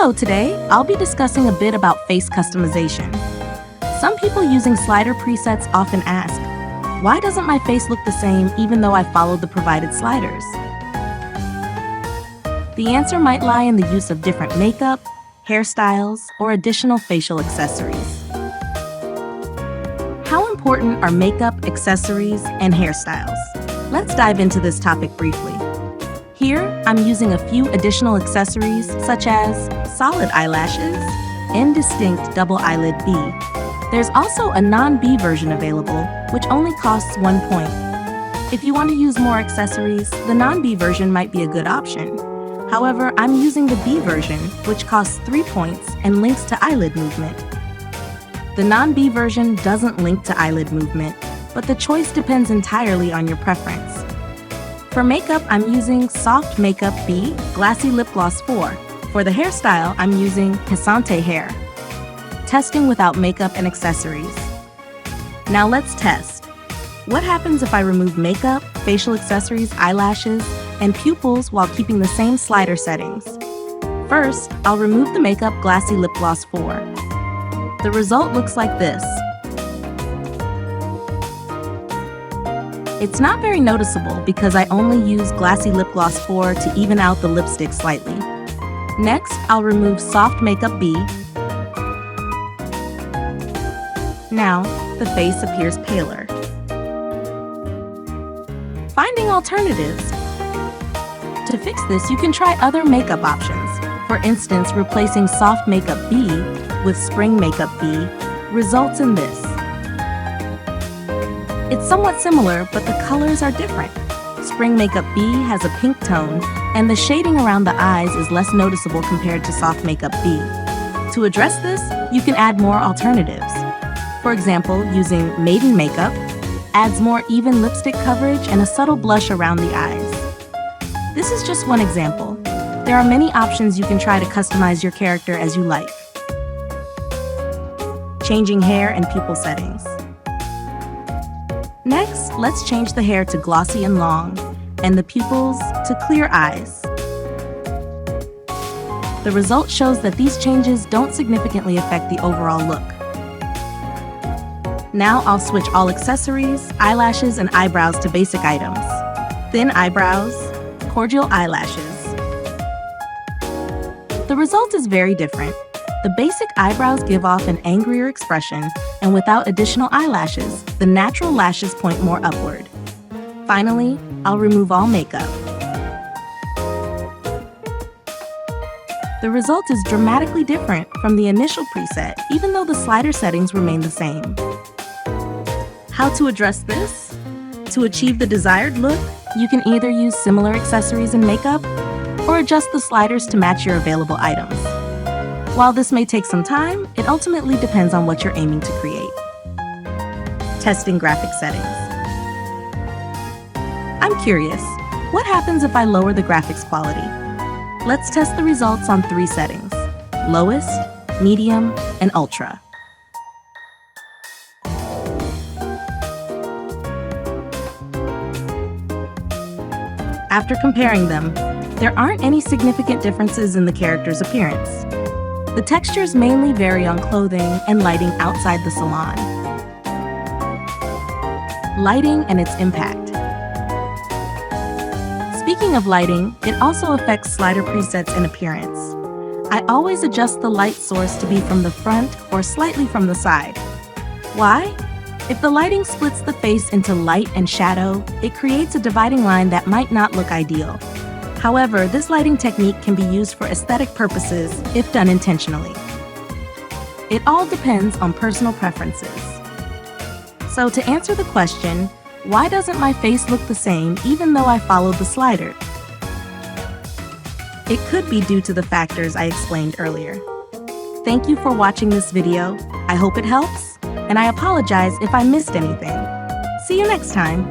So today, I'll be discussing a bit about face customization. Some people using slider presets often ask, why doesn't my face look the same even though I followed the provided sliders? The answer might lie in the use of different makeup, hairstyles, or additional facial accessories. How important are makeup, accessories, and hairstyles? Let's dive into this topic briefly. Here, I'm using a few additional accessories such as solid eyelashes and distinct double eyelid B. There's also a non-B version available, which only costs 1 point. If you want to use more accessories, the non-B version might be a good option. However, I'm using the B version, which costs 3 points and links to eyelid movement. The non-B version doesn't link to eyelid movement, but the choice depends entirely on your preference. For makeup, I'm using Soft Makeup B Glassy Lip Gloss 4. For the hairstyle, I'm using Pisante Hair. Testing without makeup and accessories. Now let's test. What happens if I remove makeup, facial accessories, eyelashes, and pupils while keeping the same slider settings? First, I'll remove the makeup Glassy Lip Gloss 4. The result looks like this. It's not very noticeable because I only use Glassy Lip Gloss 4 to even out the lipstick slightly. Next, I'll remove Soft Makeup B. Now, the face appears paler. Finding alternatives. To fix this, you can try other makeup options. For instance, replacing Soft Makeup B with Spring Makeup B results in this. It's somewhat similar, but the colors are different. Spring Makeup B has a pink tone, and the shading around the eyes is less noticeable compared to Soft Makeup B. To address this, you can add more alternatives. For example, using Maiden Makeup adds more even lipstick coverage and a subtle blush around the eyes. This is just one example. There are many options you can try to customize your character as you like. Changing hair and pupil settings. Next, let's change the hair to glossy and long, and the pupils to clear eyes. The result shows that these changes don't significantly affect the overall look. Now I'll switch all accessories, eyelashes, and eyebrows to basic items. Thin eyebrows, cordial eyelashes. The result is very different. The basic eyebrows give off an angrier expression, and without additional eyelashes, the natural lashes point more upward. Finally, I'll remove all makeup. The result is dramatically different from the initial preset, even though the slider settings remain the same. How to address this? To achieve the desired look, you can either use similar accessories and makeup, or adjust the sliders to match your available items. While this may take some time, it ultimately depends on what you're aiming to create. Testing graphic settings. I'm curious, what happens if I lower the graphics quality? Let's test the results on 3 settings: lowest, medium, and ultra. After comparing them, there aren't any significant differences in the character's appearance. The textures mainly vary on clothing and lighting outside the salon. Lighting and its impact. Speaking of lighting, it also affects slider presets and appearance. I always adjust the light source to be from the front or slightly from the side. Why? If the lighting splits the face into light and shadow, it creates a dividing line that might not look ideal. However, this lighting technique can be used for aesthetic purposes if done intentionally. It all depends on personal preferences. So to answer the question, why doesn't my face look the same even though I followed the slider? It could be due to the factors I explained earlier. Thank you for watching this video. I hope it helps, and I apologize if I missed anything. See you next time.